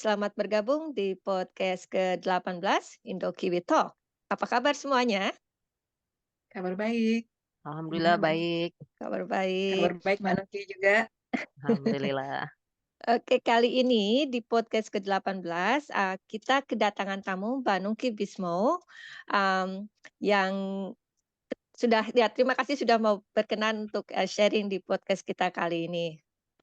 selamat bergabung di podcast ke-18 Indo Kiwi Talk. Apa kabar semuanya? Kabar baik. Alhamdulillah Gimana Mbak? baik. Kabar baik. Kabar baik Mbak Nuki juga. Alhamdulillah. Oke, kali ini di podcast ke-18 kita kedatangan tamu Mbak Nungki Bismo yang terima kasih sudah mau berkenan untuk sharing di podcast kita kali ini.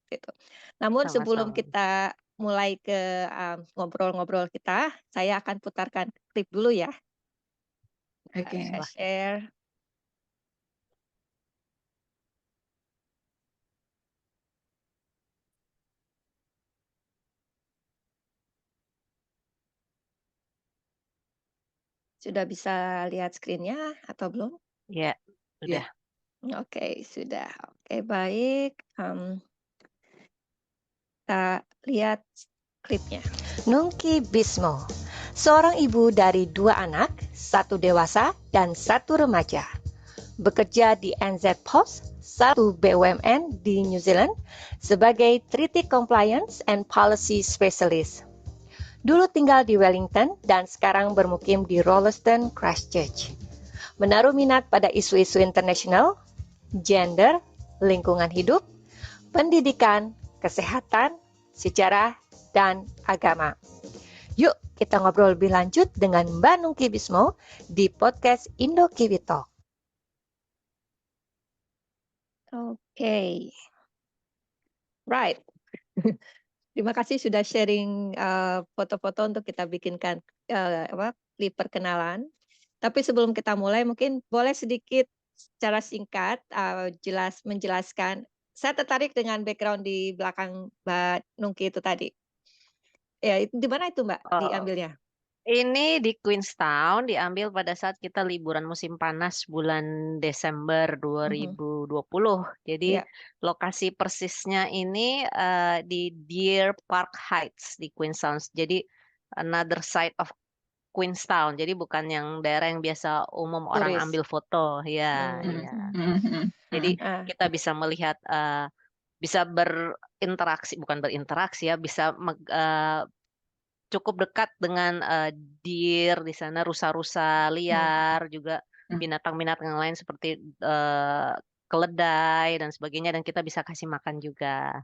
Gitu. Namun sebelum Sama-sama. kita mulai ke ngobrol-ngobrol kita, saya akan putarkan klip dulu ya. Oke. Saya Silahkan. share. Sudah bisa lihat screen-nya atau belum? Ya, sudah. Oke, sudah. Oke, baik. Kita lihat klipnya. Nungki Bismo, seorang ibu dari 2 anak, 1 dewasa dan 1 remaja. Bekerja di NZ Post, satu BUMN di New Zealand, sebagai Treaty Compliance and Policy Specialist. Dulu tinggal di Wellington dan sekarang bermukim di Rolleston, Christchurch. Menaruh minat pada isu-isu internasional, gender, lingkungan hidup, pendidikan, kesehatan, sejarah, dan agama. Yuk kita ngobrol lebih lanjut dengan Mbak Nungki Bismo di podcast Indo Kiwi Talk. Oke. Right. Terima kasih sudah sharing foto-foto untuk kita bikinkan klip perkenalan. Tapi sebelum kita mulai mungkin boleh sedikit secara singkat menjelaskan. Saya tertarik dengan background di belakang Mbak Nungki itu tadi. Ya, di mana itu Mbak Oh, diambilnya? ini di Queenstown diambil pada saat kita liburan musim panas bulan Desember 2020. Jadi Ya. lokasi persisnya ini di Deer Park Heights di Queenstown. Jadi another side of Queenstown. Jadi bukan yang daerah yang biasa umum orang Turis. ambil foto. Ya, Hmm. ya. Jadi kita bisa melihat bisa bukan berinteraksi ya, bisa cukup dekat dengan deer di sana, rusa-rusa liar, juga binatang-binatang yang lain seperti keledai dan sebagainya, dan kita bisa kasih makan juga.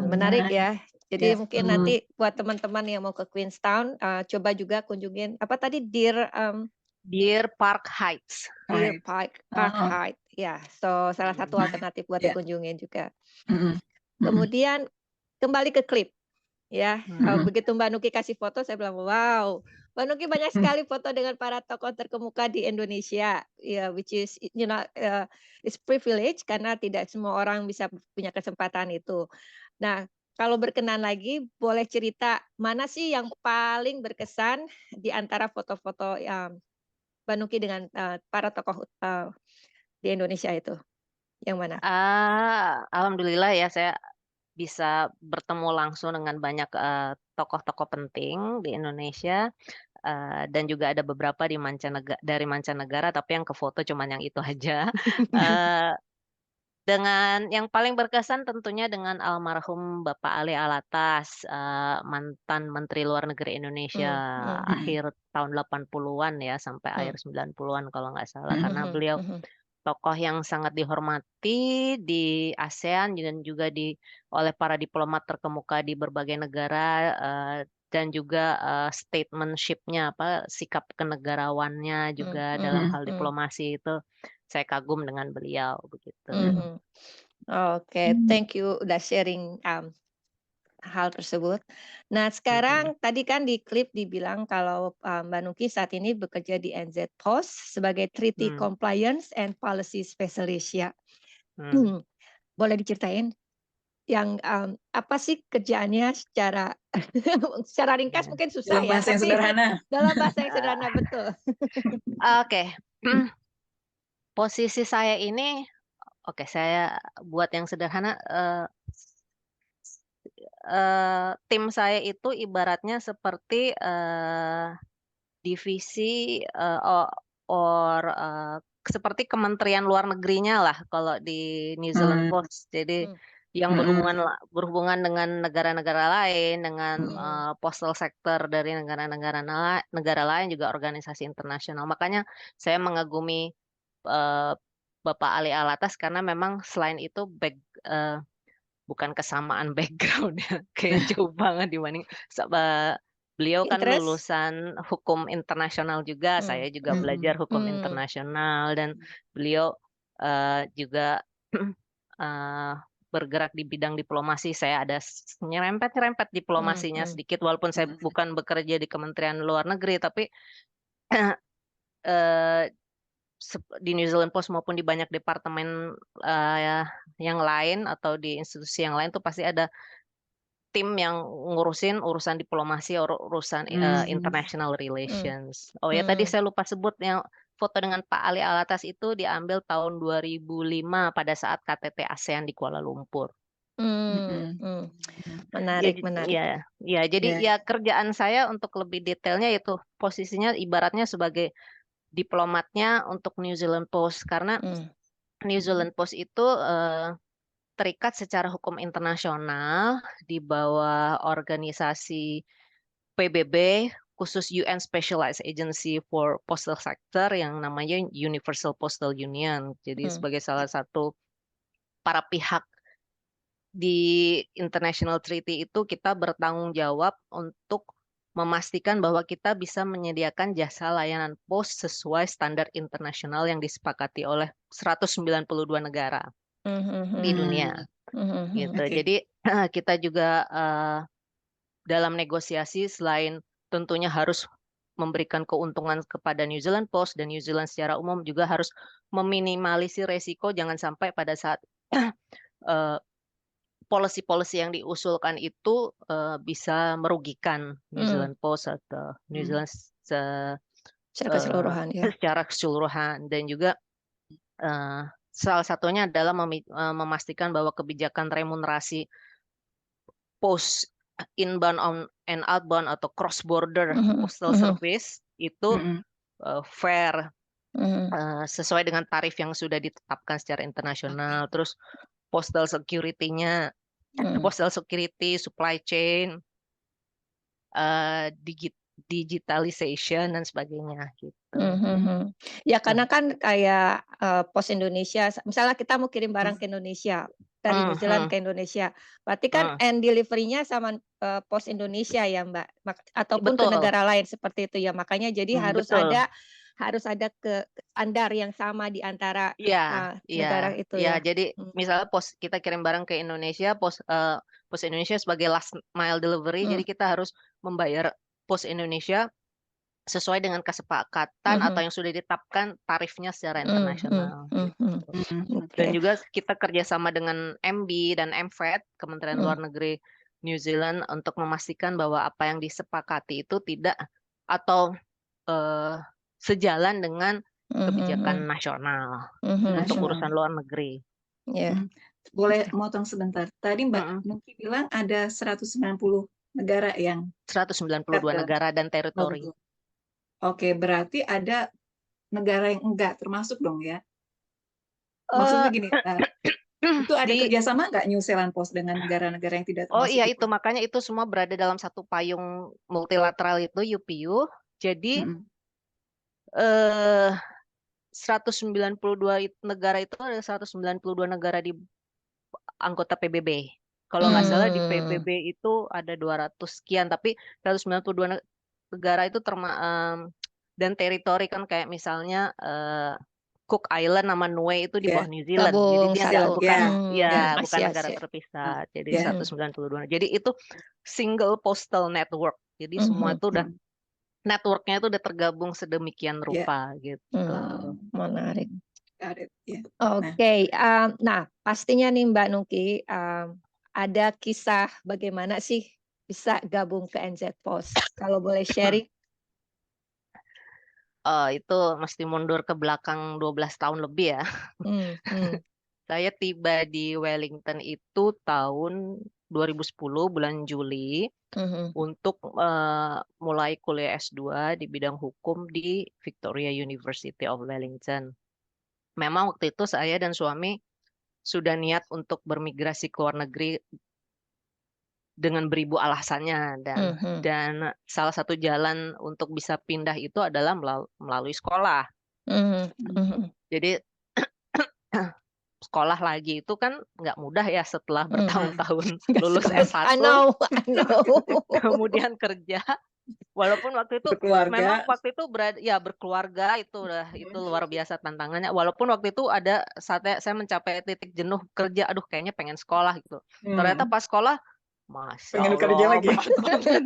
Menarik ya. Jadi Ya. mungkin nanti buat teman-teman yang mau ke Queenstown, coba juga kunjungin apa tadi Deer Park Heights. Deer Park Heights. Ya, so salah satu alternatif buat Ya. dikunjungin juga. Kemudian kembali ke klip. Ya, begitu Mbak Nuki kasih foto, saya bilang, wow, Mbak Nuki banyak sekali foto dengan para tokoh terkemuka di Indonesia, ya, which is, is privilege karena tidak semua orang bisa punya kesempatan itu. Nah, kalau berkenan lagi, boleh cerita mana sih yang paling berkesan di antara foto-foto Mbak Nuki dengan para tokoh di Indonesia itu, yang mana? Alhamdulillah ya, saya bisa bertemu langsung dengan banyak tokoh-tokoh penting di Indonesia, dan juga ada beberapa dari mancanegara, tapi yang ke foto cuman yang itu aja. Dengan yang paling berkesan tentunya dengan almarhum Bapak Ali Alatas, mantan Menteri Luar Negeri Indonesia akhir tahun 80-an ya, sampai akhir 90-an kalau nggak salah. Karena beliau tokoh yang sangat dihormati di ASEAN dan juga oleh para diplomat terkemuka di berbagai negara, dan juga statementship-nya, sikap kenegarawannya juga dalam hal diplomasi itu saya kagum dengan beliau begitu. Oke, thank you udah sharing hal tersebut. Nah, sekarang tadi kan di klip dibilang kalau Mbak Nuki saat ini bekerja di NZ Post sebagai Treaty Compliance and Policy Specialist ya. Boleh diceritain yang apa sih kerjaannya secara secara ringkas mungkin susah Dalam ya, bahasa yang tapi sederhana. dalam bahasa yang sederhana betul. Oke. Posisi saya ini, saya buat yang sederhana, tim saya itu ibaratnya seperti divisi seperti Kementerian Luar Negerinya lah kalau di New Zealand Post. Jadi yang Mm-mm. berhubungan dengan negara-negara lain, dengan postal sector dari negara lain, juga organisasi internasional. Makanya saya mengagumi Bapak Ali Alatas karena memang selain itu bukan kesamaan background ya, kayak jauh banget dibanding beliau kan Interest? lulusan hukum internasional juga, saya juga belajar hukum internasional, dan beliau juga eh, bergerak di bidang diplomasi. Saya ada nyerempet diplomasinya sedikit, walaupun saya bukan bekerja di Kementerian Luar Negeri, tapi eh, di New Zealand Post maupun di banyak departemen yang lain atau di institusi yang lain tuh pasti ada tim yang ngurusin urusan diplomasi, urusan international relations. Oh ya, tadi saya lupa sebut yang foto dengan Pak Ali Alatas itu diambil tahun 2005 pada saat KTT ASEAN di Kuala Lumpur. Menarik. Ya, jadi ya kerjaan saya untuk lebih detailnya itu posisinya ibaratnya sebagai diplomatnya untuk New Zealand Post, karena New Zealand Post itu terikat secara hukum internasional di bawah organisasi PBB, khusus UN Specialized Agency for Postal Sector yang namanya Universal Postal Union. Jadi sebagai salah satu para pihak di International Treaty itu, kita bertanggung jawab untuk memastikan bahwa kita bisa menyediakan jasa layanan pos sesuai standar internasional yang disepakati oleh 192 negara di dunia. Gitu. Jadi kita juga dalam negosiasi, selain tentunya harus memberikan keuntungan kepada New Zealand Post dan New Zealand secara umum, juga harus meminimalisir resiko jangan sampai pada saat policy-policy yang diusulkan itu bisa merugikan New Zealand Post atau New Zealand secara keseluruhan. Dan juga salah satunya adalah memastikan bahwa kebijakan remunerasi post inbound and outbound atau cross border postal service itu fair, sesuai dengan tarif yang sudah ditetapkan secara internasional. Terus postal security-nya, postal security, supply chain, digitalization dan sebagainya gitu. Ya karena kan kayak Pos Indonesia, misalnya kita mau kirim barang ke Indonesia dari New Zealand ke Indonesia, berarti kan end delivery-nya sama Pos Indonesia ya Mbak, ataupun ke negara lain seperti itu ya. Makanya jadi harus ada ke standar yang sama di antara negara itu ya. Jadi misalnya kita kirim barang ke Indonesia, Pos Indonesia sebagai last mile delivery, jadi kita harus membayar Pos Indonesia sesuai dengan kesepakatan atau yang sudah ditetapkan tarifnya secara internasional. Dan juga kita kerjasama dengan MB dan MFED, Kementerian Luar Negeri New Zealand, untuk memastikan bahwa apa yang disepakati itu tidak atau sejalan dengan kebijakan nasional untuk urusan luar negeri. Boleh motong sebentar. Tadi Mbak Nuki bilang ada 190 negara yang 192 negara dan teritori. Oke, berarti ada negara yang enggak termasuk dong ya? Maksudnya gini, itu ada kerjasama nggak New Zealand Post dengan negara-negara yang tidak termasuk? Oh iya, itu makanya itu semua berada dalam satu payung multilateral itu, UPU. Jadi 192 negara itu ada 192 negara di anggota PBB. Kalau nggak salah di PBB itu ada 200 sekian, tapi 192 negara itu dan teritori kan kayak misalnya Cook Island sama Niue itu di bawah New Zealand. Jadi dia bukan negara terpisah. Jadi 192. Jadi itu single postal network. Jadi semua itu udah networknya itu udah tergabung sedemikian rupa gitu. Menarik. Oke, nah pastinya nih Mbak Nuki ada kisah bagaimana sih bisa gabung ke NZ Post. Kalau boleh sharing. Itu mesti mundur ke belakang 12 tahun lebih ya. Saya tiba di Wellington itu tahun 2010 bulan Juli untuk mulai kuliah S2 di bidang hukum di Victoria University of Wellington. Memang waktu itu saya dan suami sudah niat untuk bermigrasi ke luar negeri dengan beribu alasannya, dan salah satu jalan untuk bisa pindah itu adalah melalui sekolah. Jadi sekolah lagi itu kan nggak mudah ya setelah bertahun-tahun lulus I S1, know, I know. kemudian kerja. Walaupun waktu itu memang Berkeluarga. waktu itu berkeluarga itu luar biasa tantangannya. Walaupun waktu itu ada saatnya saya mencapai titik jenuh kerja, aduh kayaknya pengen sekolah gitu. Ternyata pas sekolah, Masya Pengen kerja Allah, lagi. berat banget.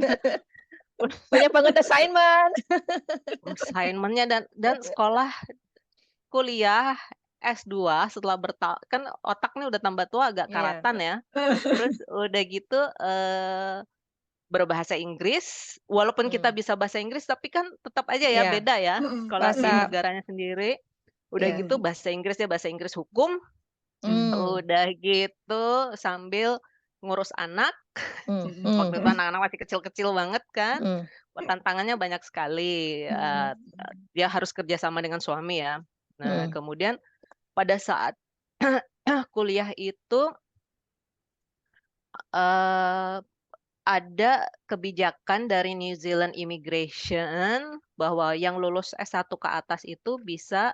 Banyak banget assignment. Assignment-nya dan sekolah kuliah S2 setelah kan otaknya udah tambah tua agak Iya. karatan ya. Terus udah gitu berbahasa Inggris, walaupun kita bisa bahasa Inggris tapi kan tetap aja ya Iya. beda ya kalau di Bahasa- negaranya sendiri. Udah Iya. gitu bahasa Inggris hukum. Udah gitu sambil ngurus anak. Waktu itu anak-anak masih kecil-kecil banget kan. Tantangannya banyak sekali. Dia harus kerja sama dengan suami ya. Nah, kemudian pada saat kuliah itu ada kebijakan dari New Zealand Immigration bahwa yang lulus S1 ke atas itu bisa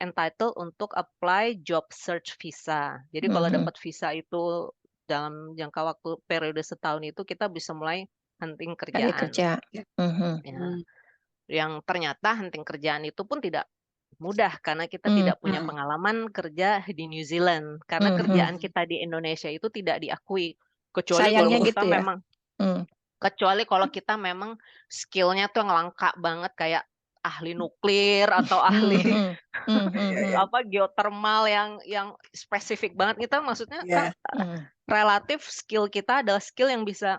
entitled untuk apply job search visa. Jadi kalau dapat visa itu dalam jangka waktu periode setahun itu kita bisa mulai hunting Cari kerjaan. kerja. Ya. Yang ternyata hunting kerjaan itu pun tidak mudah karena kita tidak punya pengalaman kerja di New Zealand. Karena kerjaan kita di Indonesia itu tidak diakui. Kecuali Sayangnya kalau kita gitu ya? memang kecuali kalau kita memang skillnya tuh yang langka banget kayak ahli nuklir atau ahli geothermal yang spesifik banget. Kita maksudnya kan relatif skill kita adalah skill yang bisa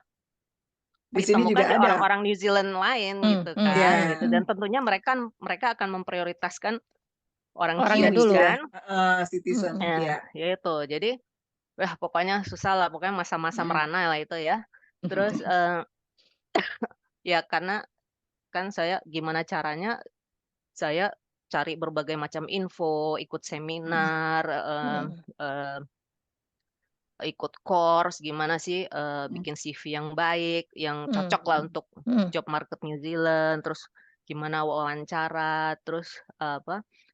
Di sini ditemukan juga di ada. orang-orang New Zealand lain gitu kan. Gitu. Dan tentunya mereka akan memprioritaskan orang Orangnya Kiwi dulu. kan. Citizen. Ya itu. Jadi pokoknya susah lah. Pokoknya masa-masa merana lah itu ya. Terus ya karena kan saya gimana caranya saya cari berbagai macam info, ikut seminar, ikut course, gimana sih bikin CV yang baik, yang cocok lah untuk job market New Zealand, terus gimana wawancara, terus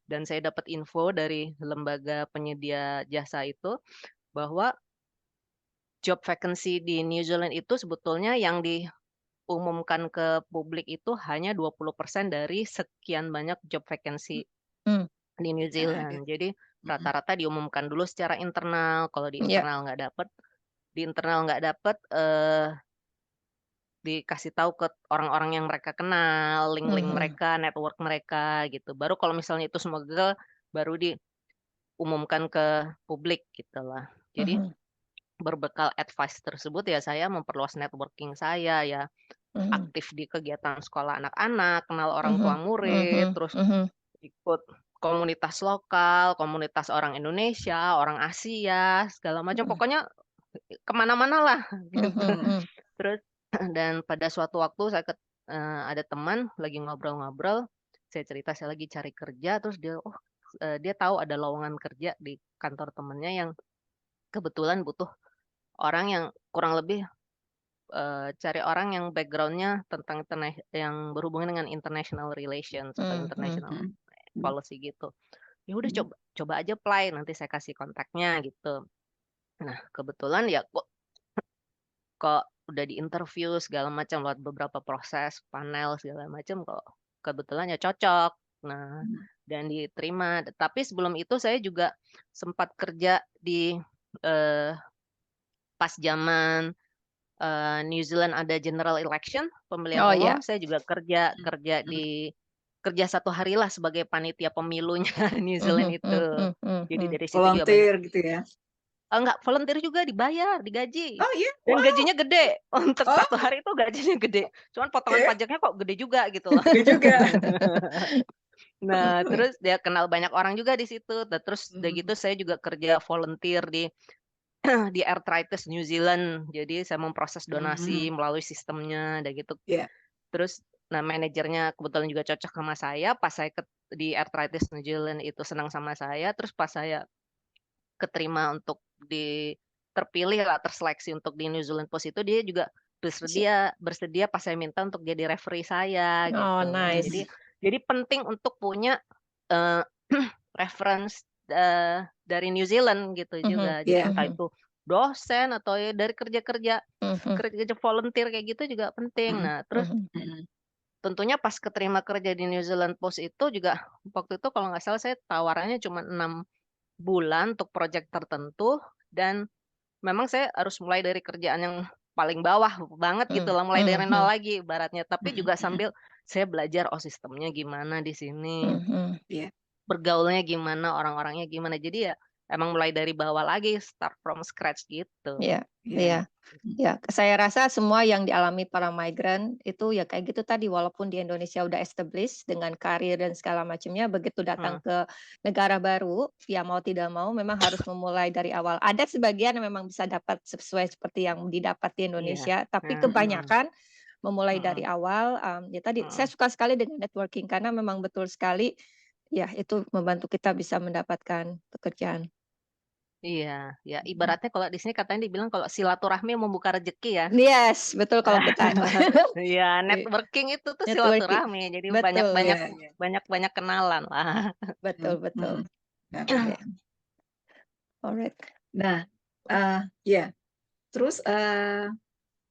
dan saya dapat info dari lembaga penyedia jasa itu bahwa job vacancy di New Zealand itu sebetulnya yang diumumkan ke publik itu hanya 20% dari sekian banyak job vacancy di New Zealand. Jadi rata-rata diumumkan dulu secara internal. Kalau di internal nggak dapet, dikasih tahu ke orang-orang yang mereka kenal, link-link mereka, network mereka gitu. Baru kalau misalnya itu semua gagal, baru diumumkan ke publik gitu lah. Jadi berbekal advice tersebut ya saya memperluas networking saya ya, aktif di kegiatan sekolah anak-anak, kenal orang tua murid, terus ikut komunitas lokal, komunitas orang Indonesia, orang Asia, segala macam. Pokoknya kemana-mana lah. Gitu. Terus dan pada suatu waktu saya ada teman lagi ngobrol-ngobrol, saya cerita saya lagi cari kerja, terus dia tahu ada lowongan kerja di kantor temennya yang kebetulan butuh orang yang kurang lebih cari orang yang background-nya tentang yang berhubungan dengan international relations atau international policy gitu. Ya udah coba aja apply, nanti saya kasih kontaknya gitu. Nah, kebetulan ya kok udah di-interview segala macam lewat beberapa proses, panel segala macam kok kebetulan ya cocok. Nah, dan diterima. Tapi sebelum itu saya juga sempat kerja di pas zaman New Zealand ada general election, pemilihan umum, saya juga kerja satu hari lah sebagai panitia pemilunya New Zealand itu. Jadi dari situ juga volunteer gitu ya. Enggak, volunteer juga dibayar, digaji. Oh iya, Dan gajinya gede. Untuk satu hari itu gajinya gede. Cuman potongan pajaknya kok gede juga gitu loh. Gede juga. Nah, terus dia kenal banyak orang juga di situ. Terus udah gitu saya juga kerja volunteer di Arthritis New Zealand. Jadi saya memproses donasi melalui sistemnya dan gitu. Terus manajernya kebetulan juga cocok sama saya. Pas saya di Arthritis New Zealand itu senang sama saya. Terus pas saya keterima untuk terpilih lah, terseleksi untuk di New Zealand Post itu, dia juga bersedia pas saya minta untuk jadi referee saya Oh, gitu. nice. Jadi penting untuk punya uh, reference dari New Zealand gitu juga. Jadi Iya. entah itu dosen atau ya dari kerja volunteer kayak gitu juga penting. Nah, terus tentunya pas keterima kerja di New Zealand Post itu juga waktu itu kalau nggak salah saya tawarannya cuma 6 bulan untuk proyek tertentu, dan memang saya harus mulai dari kerjaan yang paling bawah banget gitu loh, mulai dari nol lagi ibaratnya. Tapi juga sambil saya belajar, oh sistemnya gimana di sini, Iya. bergaulnya gimana, orang-orangnya gimana. Jadi ya emang mulai dari bawah lagi, start from scratch gitu. Iya, Iya. iya. Saya rasa semua yang dialami para migran itu ya kayak gitu tadi, walaupun di Indonesia udah established dengan karir dan segala macamnya, begitu datang ke negara baru, ya mau tidak mau memang harus memulai dari awal. Ada sebagian yang memang bisa dapat sesuai seperti yang didapat di Iya. Indonesia, tapi Heeh. kebanyakan memulai dari awal. Ya tadi saya suka sekali dengan networking karena memang betul sekali, ya itu membantu kita bisa mendapatkan pekerjaan. Iya, ya ibaratnya kalau di sini katanya dibilang kalau silaturahmi membuka rezeki ya. Yes, betul kalau kita Iya, networking itu tuh networking. silaturahmi. Jadi Betul, Iya, iya. banyak kenalan lah. betul, betul. Benar. Ya, alright. Nah, ya. Terus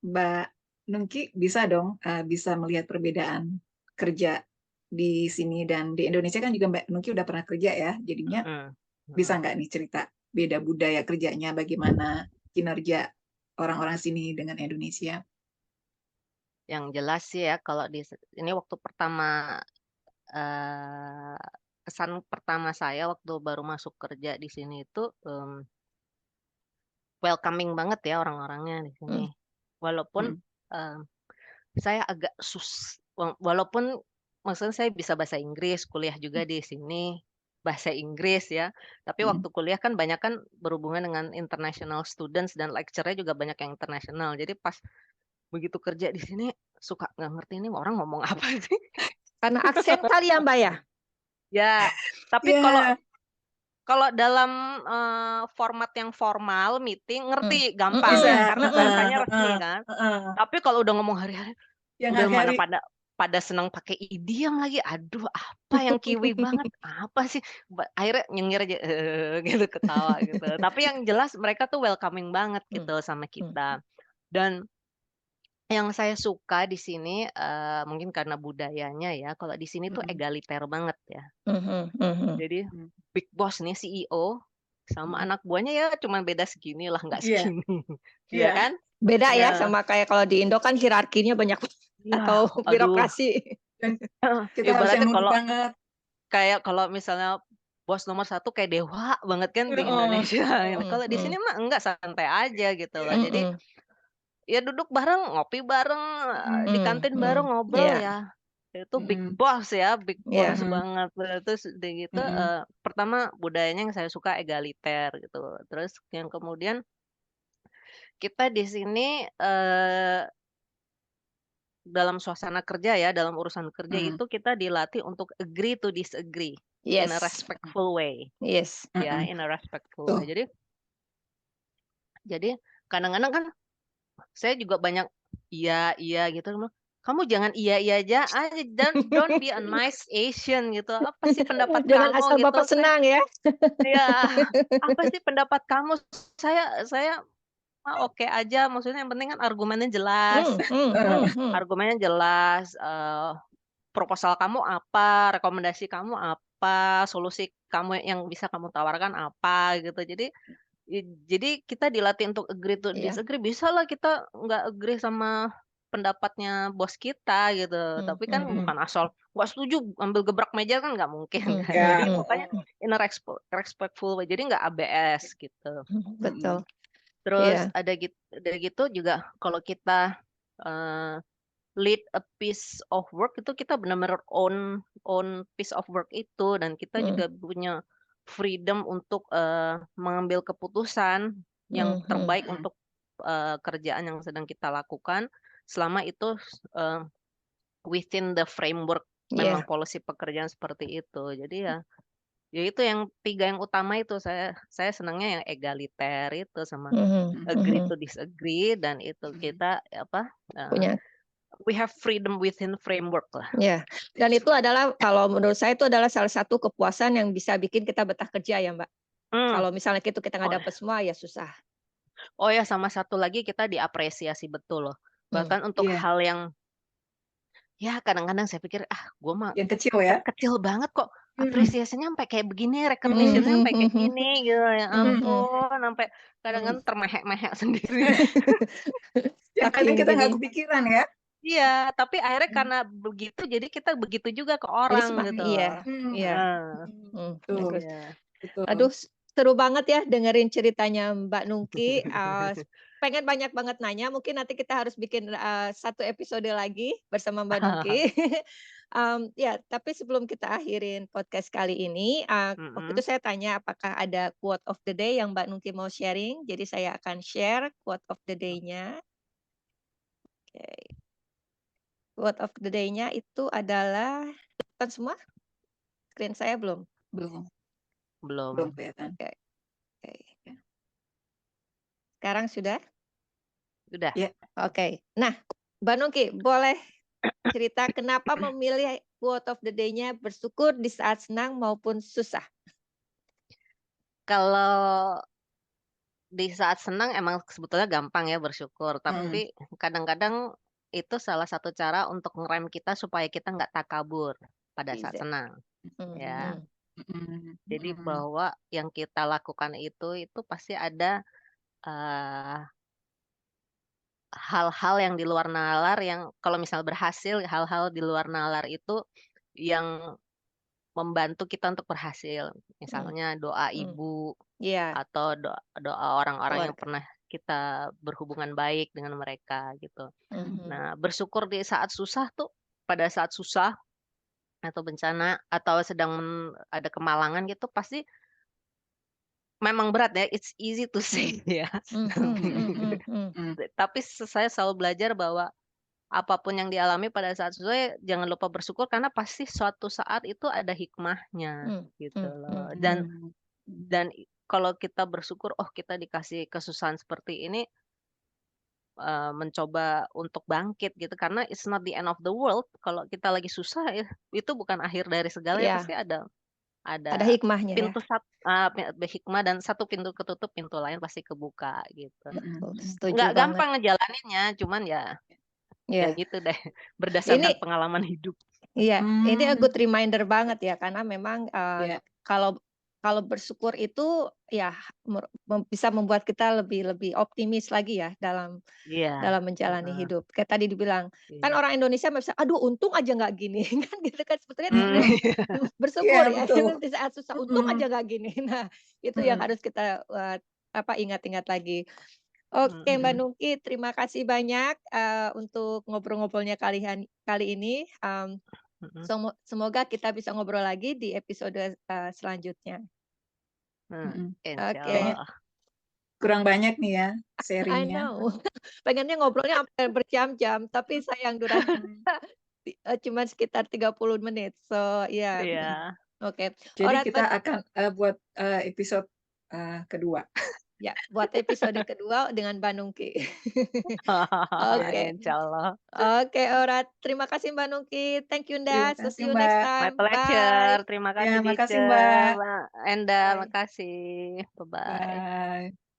Mbak Nungki bisa dong bisa melihat perbedaan kerja di sini dan di Indonesia kan juga Mbak Nungki udah pernah kerja ya, jadinya bisa nggak nih cerita beda budaya kerjanya, bagaimana kinerja orang-orang sini dengan Indonesia? Yang jelas sih ya kalau ini waktu pertama eh, kesan pertama saya waktu baru masuk kerja di sini itu welcoming banget ya orang-orangnya di sini. Hmm, Walaupun em, saya agak walaupun maksudnya saya bisa bahasa Inggris, kuliah juga di sini bahasa Inggris ya. Tapi waktu kuliah kan banyak kan berhubungan dengan international students dan lecture-nya juga banyak yang internasional. Jadi pas begitu kerja di sini suka nggak ngerti ini orang ngomong apa sih. karena aksen kali ya, Mbak ya? Ya, tapi kalau Ya, kalau dalam format yang formal meeting ngerti gampang bisa. karena bahasanya resmi kan. Tapi kalau udah ngomong hari-hari Yang udah mana hari-hari. pada senang pakai idiom lagi. Aduh, apa yang kiwi banget? Apa sih? Akhirnya nyengir aja gitu ketawa gitu. Tapi yang jelas mereka tuh welcoming banget gitu sama kita. Dan yang saya suka di sini mungkin karena budayanya ya. Kalau di sini tuh egaliter banget ya. Jadi big boss nih CEO sama anak buahnya ya cuman beda segini lah, nggak Iya, segini. Iya iya. kan? Beda ya Ya, sama kayak kalau di Indo kan hierarkinya banyak ya, atau aduh. birokrasi. Dan kita harus yang Ibaratnya nunduk banget. kalau misalnya bos nomor satu kayak dewa banget kan di Heeh. Indonesia. Kalau di sini mah enggak, santai aja gitu loh. Jadi ya duduk bareng, ngopi bareng, di kantin bareng ngobrol Ya, ya. Itu big boss ya, big ya. boss banget. Terus udah gitu, pertama budayanya yang saya suka egaliter gitu. Terus yang kemudian kita di sini dalam suasana kerja ya, dalam urusan kerja itu kita dilatih untuk agree to disagree in a Yes, respectful way. yes. Ya, in a respectful way. Tuh. Jadi kadang-kadang kan saya juga banyak iya iya gitu. Kamu jangan iya iya aja, don't be a nice Asian gitu. Apa sih pendapat Jangan asal kamu gitu? Bapak senang ya. Ya, apa sih pendapat kamu? Saya oke aja. Maksudnya yang penting kan argumennya jelas. Argumennya jelas. Proposal kamu apa? Rekomendasi kamu apa? Solusi kamu yang bisa kamu tawarkan apa gitu. Jadi kita dilatih untuk agree to Iya. disagree. Bisa lah kita nggak agree sama pendapatnya bos kita gitu. Tapi kan bukan asal nggak setuju ambil gebrak meja kan nggak mungkin kan. Ya. Jadi pokoknya in a respectful way. Jadi nggak ABS gitu. Betul. Terus Iya. ada gitu juga kalau kita eh, lead a piece of work itu kita benar-benar own piece of work itu, dan kita juga punya freedom untuk mengambil keputusan yang terbaik untuk kerjaan yang sedang kita lakukan selama itu eh, within the framework memang Iya. policy pekerjaan seperti itu. Jadi ya Ya itu yang 3 yang utama itu, saya senangnya yang egaliter itu sama Mhm, agree mhm. to disagree dan itu Mhm. kita apa, Punya we have freedom within framework lah. ya, dan itu adalah kalau menurut saya itu adalah salah satu kepuasan yang bisa bikin kita betah kerja ya, Mbak. Mmm, Kalau misalnya itu kita oh nggak dapet semua ya susah. oh ya sama satu lagi kita diapresiasi betul loh. Mmm, Bahkan untuk Iya, hal yang ya kadang-kadang saya pikir, "Ah gua mah yang kecil ya? kecil banget kok Mhm, apresiasinya sampai kayak begini, mhm, recognition-nya mhm, sampai kayak mhm, gini," gitu, ya mhm. ampun, sampai mhm. kadang-kadang termehek-mehek sendiri. Yang Saking kadang kita nggak ininya. kepikiran ya? Iya, tapi akhirnya Mhm. karena begitu, jadi kita begitu juga ke Jadi orang semakin gitu iya, loh. Mhm, iya, Heeh, mhm. Betul, bagus. iya. betul. Aduh, seru banget ya dengerin ceritanya Mbak Nungki, pengen banyak banget nanya, mungkin nanti kita harus bikin, 1 episode lagi bersama Mbak Nungki. Ya, tapi sebelum kita akhirin podcast kali ini, waktu itu Mhm, saya tanya apakah ada quote of the day yang Mbak Nungki mau sharing, jadi saya akan share quote of the day-nya. Oke, quote of the day-nya itu adalah kan semua? Screen saya belum? Belum, belum belum, kelihatan. Oke, oke. Ya. Sekarang sudah? udah. Ya, Oke. Nah, Mbak Nungki, boleh cerita kenapa memilih quote of the day-nya bersyukur di saat senang maupun susah? Kalau di saat senang emang sebetulnya gampang ya bersyukur, mhm, tapi kadang-kadang itu salah satu cara untuk ngerem kita supaya kita nggak takabur pada saat Iza. senang, ya. Mhm, mhm, Jadi mhm, bahwa yang kita lakukan itu pasti ada, eee, hal-hal yang di luar nalar yang kalau misal berhasil, hal-hal di luar nalar itu yang membantu kita untuk berhasil. mhm, Misalnya doa mmm. ibu Iya, atau doa orang-orang yang keluarga. pernah kita berhubungan baik dengan mereka gitu. Mhm, Nah, bersyukur di saat susah tuh, pada saat susah atau bencana atau sedang ada kemalangan gitu pasti memang berat ya, it's easy to say ya. mhm, mhm, mhm, mhm, Tapi saya selalu belajar bahwa apapun yang dialami pada saat susah ya jangan lupa bersyukur karena pasti suatu saat itu ada hikmahnya mmm, gitu mhm, loh. mhm, mhm, Dan kalau kita bersyukur, oh kita dikasih kesusahan seperti ini, mencoba untuk bangkit gitu karena it's not the end of the world. Kalau kita lagi susah ya, itu bukan akhir dari segalanya, iya, pasti ada ada ada hikmahnya ya. pintu hikmah dan satu pintu ketutup, pintu lain pasti kebuka gitu. mhm, Betul, mhm. setuju Nggak banget. gampang ngejalaninnya, cuman ya ya Iya, gitu deh, berdasarkan ini pengalaman hidup. iya, ini a Mmm, good reminder banget ya, karena memang, iya, kalau kalau bersyukur itu ya bisa membuat kita lebih lebih optimis lagi ya dalam Iya, dalam menjalani heeh, hidup. Kayak tadi dibilang, kan iya. orang Indonesia bisa, "Aduh untung aja nggak gini," kan gitu kan, sebetulnya itu Mmm, sebenarnya iya bersyukur ya, betul, di saat susah, "Untung mhm, aja nggak gini." Nah, itu yang mhm, harus kita, ingat-ingat lagi. Oke Mbak mhm, Nungki, terima kasih banyak, untuk ngobrol-ngobrolnya kali ini, mhm, semoga kita bisa ngobrol lagi di episode, selanjutnya. mhm, mhm. Kayaknya Oke, insyaallah. kurang banyak nih ya I sharing-nya. know. Pengennya ngobrolnya sampai berjam-jam, tapi sayang durasi Mhm. cuman sekitar 30 menit. So, ya, Iya. oke. Jadi Alright, kita akan, buat, episode, kedua. ya, buat episode kedua dengan Mbak Nungki. Iya. Oke, Insyaallah. oke, alright. Terima kasih Mbak Nungki. Thank you, Terima Nda. So, see kasih you next Mbak. My time. pleasure. Bye. Terima Ya kasih makasih Dice, Mbak. Mbak Enda, Bye. makasih. Bye-bye. Bye.